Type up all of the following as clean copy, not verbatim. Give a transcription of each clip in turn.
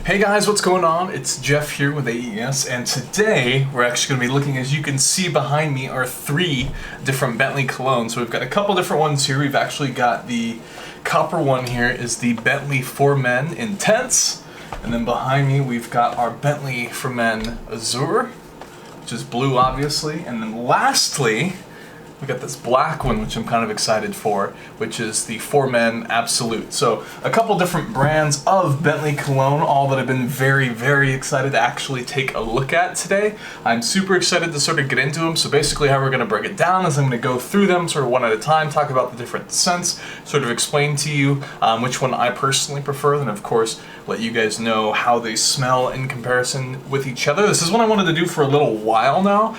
Hey guys, what's going on? It's Jeff here with AES, and today we're actually going to be looking, as you can see behind me, are three different Bentley Colognes. So we've got a couple different ones here. We've actually got the copper one here is the Bentley for Men Intense, and then behind me we've got our Bentley for Men Azure, which is blue obviously, and then lastly we got this black one, which I'm kind of excited for, which is the For Men Absolute. So a couple different brands of Bentley Cologne, all that I've been very, very excited to actually take a look at today. I'm super excited to sort of get into them. So basically how we're going to break it down is I'm going to go through them sort of one at a time, talk about the different scents, sort of explain to you which one I personally prefer, and of course let you guys know how they smell in comparison with each other. This is one I wanted to do for a little while now.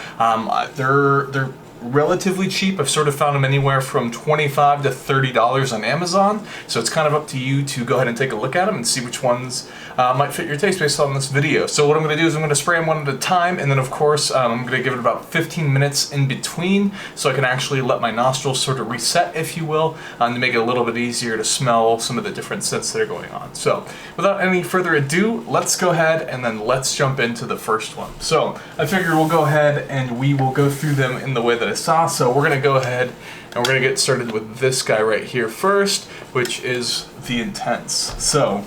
They're relatively cheap. I've sort of found them anywhere from $25 to $30 on Amazon, so it's kind of up to you to go ahead and take a look at them and see which ones might fit your taste based on this video. So what I'm going to do is I'm going to spray them one at a time, and then of course I'm going to give it about 15 minutes in between so I can actually let my nostrils sort of reset, if you will, to make it a little bit easier to smell some of the different scents that are going on. So without any further ado, let's go ahead and then let's jump into the first one. So I figure we'll go ahead and we will go through them in the way that I saw. So we're going to go ahead and we're going to get started with this guy right here first, which is the Intense. So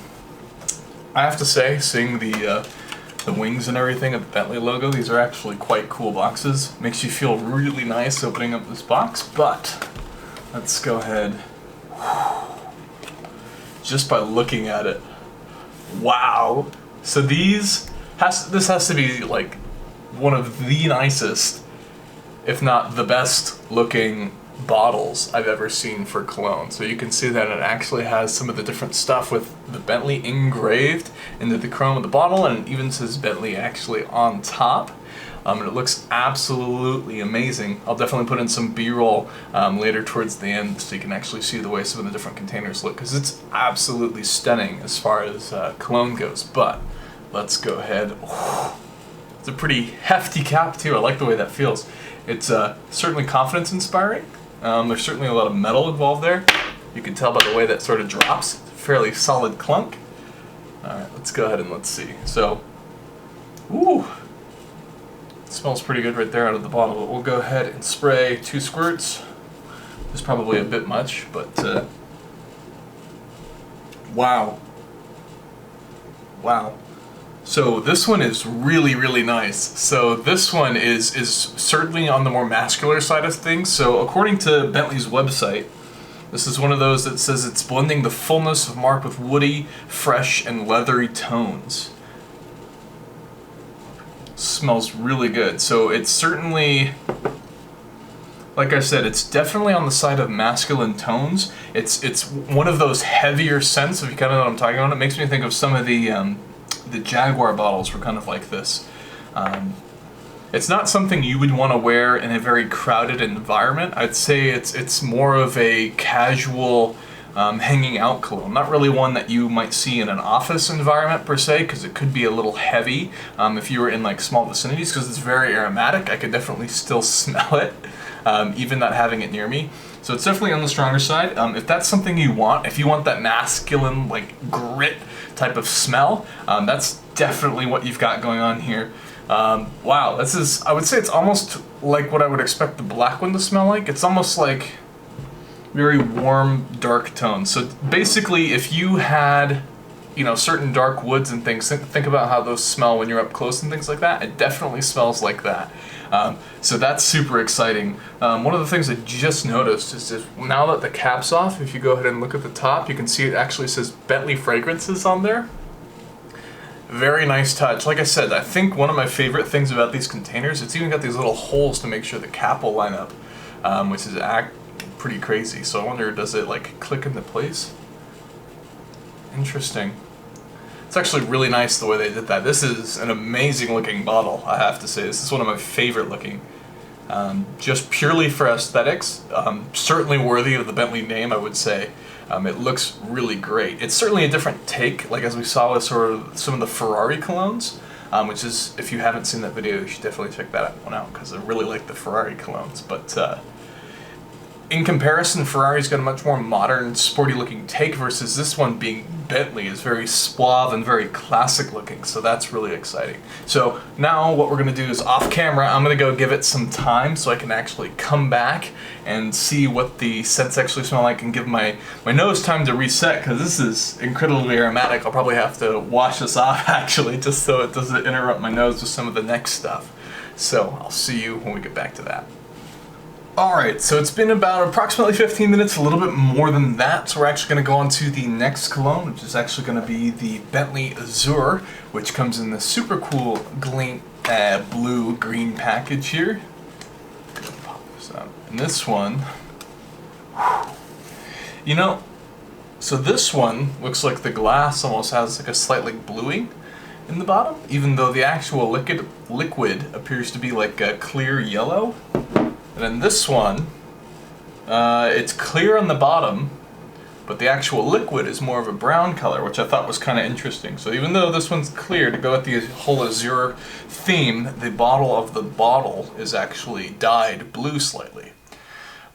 I have to say, seeing the wings and everything of the Bentley logo, these are actually quite cool boxes. Makes you feel really nice opening up this box, but let's go ahead. Just by looking at it, wow. So this has to be like one of the nicest, if not the best looking bottles I've ever seen for cologne. So you can see that it actually has some of the different stuff with the Bentley engraved into the chrome of the bottle, and it even says Bentley actually on top. And it looks absolutely amazing. I'll definitely put in some B-roll later towards the end so you can actually see the way some of the different containers look, because it's absolutely stunning as far as cologne goes. But let's go ahead. It's a pretty hefty cap too. I like the way that feels. It's certainly confidence inspiring. There's certainly a lot of metal involved there. You can tell by the way that sort of drops. It's a fairly solid clunk. Alright, let's go ahead and let's see. So, ooh, it smells pretty good right there out of the bottle, but we'll go ahead and spray 2 squirts. There's probably a bit much, but wow. Wow. So this one is really, really nice. So this one is certainly on the more masculine side of things. So according to Bentley's website, this is one of those that says it's blending the fullness of Mark with woody, fresh, and leathery tones. Smells really good. So it's certainly, like I said, it's definitely on the side of masculine tones. It's one of those heavier scents, if you kind of know what I'm talking about. It makes me think of some of the Jaguar bottles were kind of like this. It's not something you would want to wear in a very crowded environment. I'd say it's more of a casual hanging out cologne. Not really one that you might see in an office environment per se, because it could be a little heavy if you were in like small vicinities, because it's very aromatic. I could definitely still smell it, even not having it near me. So it's definitely on the stronger side. If that's something you want, if you want that masculine, like grit type of smell, that's definitely what you've got going on here. Wow, this is, I would say it's almost like what I would expect the black one to smell like. It's almost like very warm, dark tones. So basically, if you had, you know, certain dark woods and things, think about how those smell when you're up close and things like that. It definitely smells like that. So that's super exciting. One of the things I just noticed is if, now that the cap's off, if you go ahead and look at the top, you can see it actually says Bentley Fragrances on there. Very nice touch. Like I said, I think one of my favorite things about these containers, it's even got these little holes to make sure the cap will line up, which is pretty crazy. So I wonder, does it like click into place? Interesting. It's actually really nice the way they did that. This is an amazing looking bottle, I have to say. This is one of my favorite looking. Just purely for aesthetics, certainly worthy of the Bentley name, I would say. It looks really great. It's certainly a different take, like as we saw with sort of some of the Ferrari colognes, which is, if you haven't seen that video, you should definitely check that one out, because I really like the Ferrari colognes. But in comparison, Ferrari's got a much more modern, sporty looking take versus this one being Bentley is very suave and very classic looking, so that's really exciting. So now what we're gonna do is off camera, I'm gonna go give it some time so I can actually come back and see what the scents actually smell like and give my nose time to reset, because this is incredibly aromatic. I'll probably have to wash this off actually, just so it doesn't interrupt my nose with some of the next stuff. So I'll see you when we get back to that. Alright, so it's been about approximately 15 minutes, a little bit more than that, so we're actually going to go on to the next cologne, which is actually going to be the Bentley Azure, which comes in the super cool blue-green package here. Pop this out. And this one, you know, so this one looks like the glass almost has like a slight like bluing in the bottom, even though the actual liquid appears to be like a clear yellow. And then this one, it's clear on the bottom, but the actual liquid is more of a brown color, which I thought was kind of interesting. So even though this one's clear, to go with the whole Azure theme, the bottle of the bottle is actually dyed blue slightly.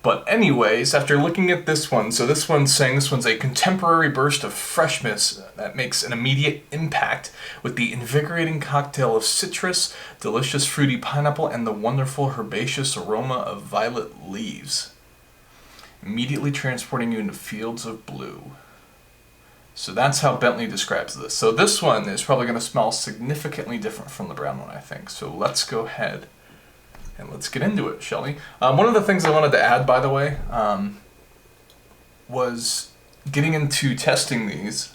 But anyways, after looking at this one, so this one's saying this one's a contemporary burst of freshness that makes an immediate impact with the invigorating cocktail of citrus, delicious fruity pineapple, and the wonderful herbaceous aroma of violet leaves, immediately transporting you into fields of blue. So that's how Bentley describes this. So this one is probably going to smell significantly different from the brown one, I think. So let's go ahead and let's get into it, shall we? One of the things I wanted to add, by the way, was getting into testing these.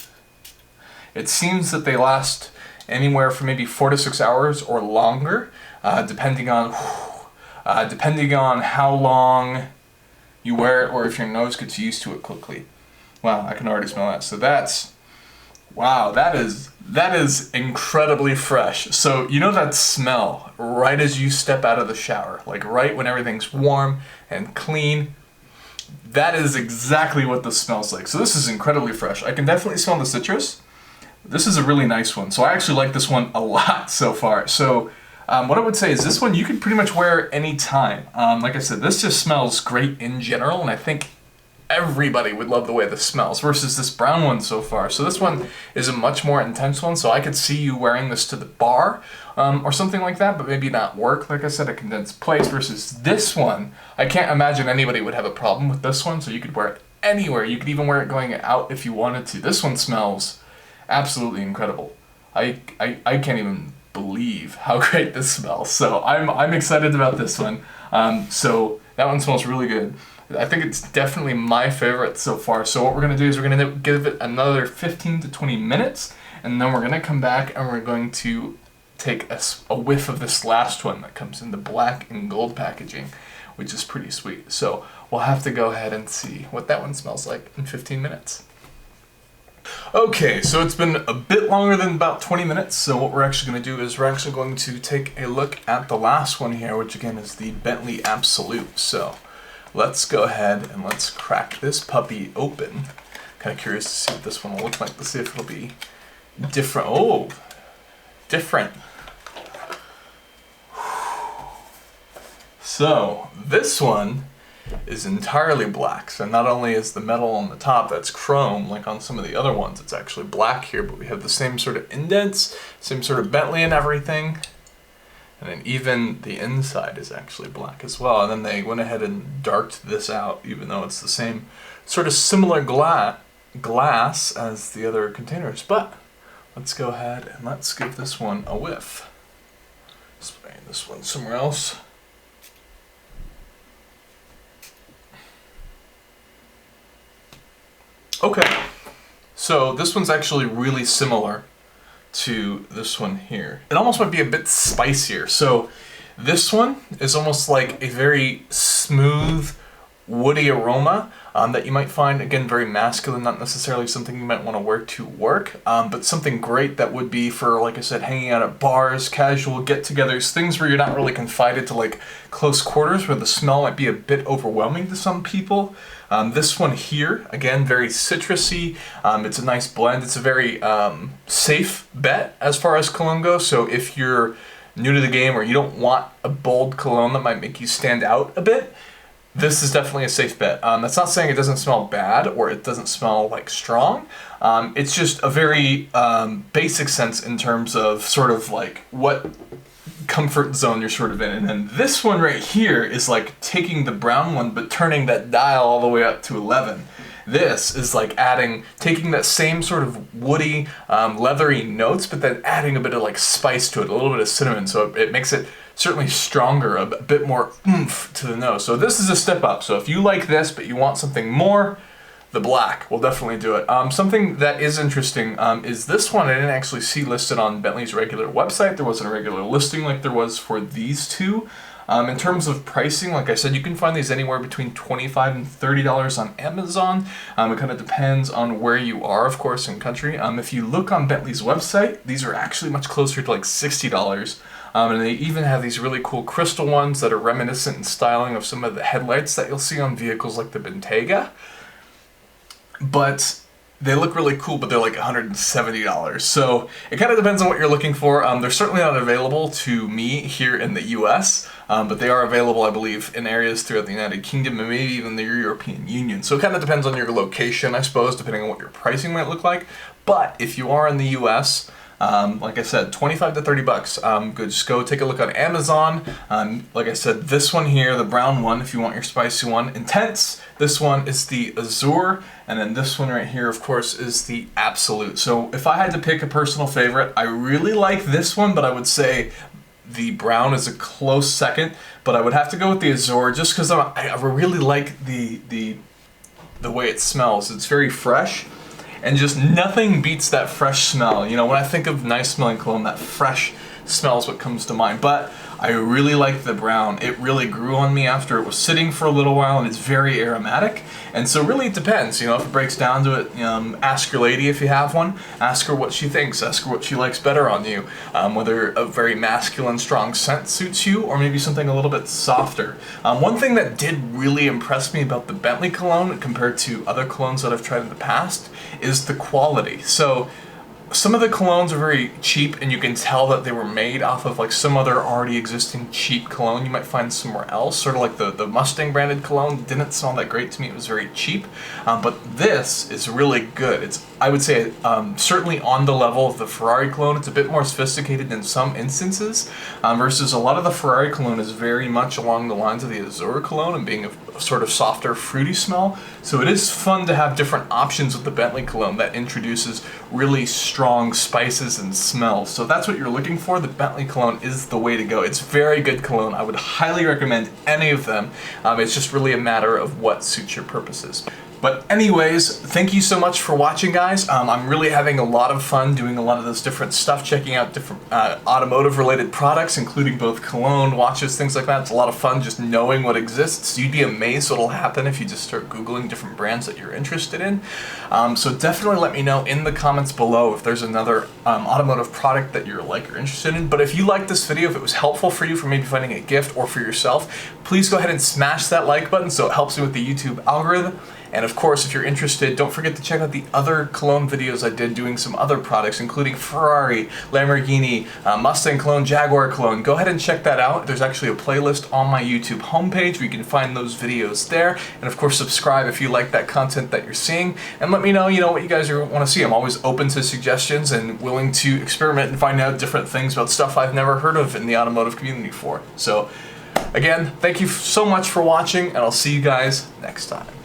It seems that they last anywhere from maybe 4 to 6 hours or longer, depending on how long you wear it or if your nose gets used to it quickly. Wow, I can already smell that. So that's, wow, that is incredibly fresh. So you know that smell right as you step out of the shower, like right when everything's warm and clean. That is exactly what this smells like. So this is incredibly fresh. I can definitely smell the citrus. This is a really nice one. So I actually like this one a lot so far. So what I would say is this one you can pretty much wear any time. Like I said, this just smells great in general, and I think everybody would love the way this smells versus this brown one so far. So this one is a much more intense one, so I could see you wearing this to the bar or something like that, but maybe not work. Like I said, a condensed place versus this one. I can't imagine anybody would have a problem with this one, so you could wear it anywhere. You could even wear it going out if you wanted to. This one smells absolutely incredible. I can't even believe how great this smells. So I'm excited about this one. So that one smells really good. I think it's definitely my favorite so far. So what we're going to do is we're going to give it another 15 to 20 minutes, and then we're going to come back and we're going to take a whiff of this last one that comes in the black and gold packaging, which is pretty sweet. So we'll have to go ahead and see what that one smells like in 15 minutes. Okay, so it's been a bit longer than about 20 minutes, so what we're actually going to do is we're actually going to take a look at the last one here, which again is the Bentley Absolute. So let's go ahead and let's crack this puppy open. Kind of curious to see what this one will look like. Let's see if it'll be different. Oh, different. So this one is entirely black. So not only is the metal on the top that's chrome, like on some of the other ones, it's actually black here, but we have the same sort of indents, same sort of Bentley and everything. And then even the inside is actually black as well. And then they went ahead and darked this out, even though it's the same sort of similar glass as the other containers. But let's go ahead and let's give this one a whiff. Spray this one somewhere else. Okay, so this one's actually really similar to this one here. It almost might be a bit spicier. So this one is almost like a very smooth, woody aroma that you might find, again, very masculine, not necessarily something you might want to wear to work, but something great that would be for, like I said, hanging out at bars, casual get-togethers, things where you're not really confined to like close quarters where the smell might be a bit overwhelming to some people. This one here, again, very citrusy. It's a nice blend. It's a very safe bet as far as cologne goes. So if you're new to the game or you don't want a bold cologne that might make you stand out a bit, this is definitely a safe bet. That's not saying it doesn't smell bad or it doesn't smell like strong. It's just a very basic sense in terms of sort of like what comfort zone you're sort of in. And then this one right here is like taking the brown one but turning that dial all the way up to 11. This is like taking that same sort of woody, leathery notes, but then adding a bit of like spice to it, a little bit of cinnamon, so it makes it certainly stronger, a bit more oomph to the nose. So this is a step up. So if you like this, but you want something more, the black will definitely do it. Something that is interesting is this one I didn't actually see listed on Bentley's regular website. There wasn't a regular listing like there was for these two. In terms of pricing, like I said, you can find these anywhere between $25 and $30 on Amazon. It kind of depends on where you are, of course, in country. If you look on Bentley's website, these are actually much closer to like $60. And they even have these really cool crystal ones that are reminiscent in styling of some of the headlights that you'll see on vehicles like the Bentayga. But they look really cool, but they're like $170. So it kind of depends on what you're looking for. They're certainly not available to me here in the US, but they are available, I believe, in areas throughout the United Kingdom and maybe even the European Union. So it kind of depends on your location, I suppose, depending on what your pricing might look like. But if you are in the US, like I said, 25 to 30 bucks. Just go take a look on Amazon. Like I said, this one here, the brown one, if you want your spicy one, Intense. This one is the Azure, and then this one right here, of course, is the Absolute. So if I had to pick a personal favorite, I really like this one, but I would say the brown is a close second. But I would have to go with the Azure just because I really like the way it smells. It's very fresh. And just nothing beats that fresh smell. You know, when I think of nice smelling cologne, that fresh smell is what comes to mind. But I really like the brown. It really grew on me after it was sitting for a little while, and it's very aromatic. And so really it depends, you know, if it breaks down to it, ask your lady if you have one, ask her what she thinks, ask her what she likes better on you, whether a very masculine, strong scent suits you, or maybe something a little bit softer. One thing that did really impress me about the Bentley cologne compared to other colognes that I've tried in the past is the quality. So some of the colognes are very cheap, and you can tell that they were made off of like some other already existing cheap cologne you might find somewhere else. Sort of like the Mustang branded cologne didn't smell that great to me. It was very cheap, but this is really good. It's, I would say, certainly on the level of the Ferrari cologne. It's a bit more sophisticated in some instances, versus a lot of the Ferrari cologne is very much along the lines of the Azure cologne and being a sort of softer, fruity smell. So it is fun to have different options with the Bentley cologne that introduces really strong spices and smells. So that's what you're looking for. The Bentley cologne is the way to go. It's very good cologne. I would highly recommend any of them. It's just really a matter of what suits your purposes. But anyways, thank you so much for watching, guys. I'm really having a lot of fun doing a lot of this different stuff, checking out different automotive-related products, including both cologne, watches, things like that. It's a lot of fun just knowing what exists. You'd be amazed what'll happen if you just start Googling different brands that you're interested in. So definitely let me know in the comments below if there's another automotive product that you're interested in. But if you liked this video, if it was helpful for you for maybe finding a gift or for yourself, please go ahead and smash that like button so it helps me with the YouTube algorithm. And of course, if you're interested, don't forget to check out the other cologne videos I did doing some other products, including Ferrari, Lamborghini, Mustang cologne, Jaguar cologne. Go ahead and check that out. There's actually a playlist on my YouTube homepage where you can find those videos there. And of course, subscribe if you like that content that you're seeing. And let me know, what you guys want to see. I'm always open to suggestions and willing to experiment and find out different things about stuff I've never heard of in the automotive community before. So again, thank you so much for watching, and I'll see you guys next time.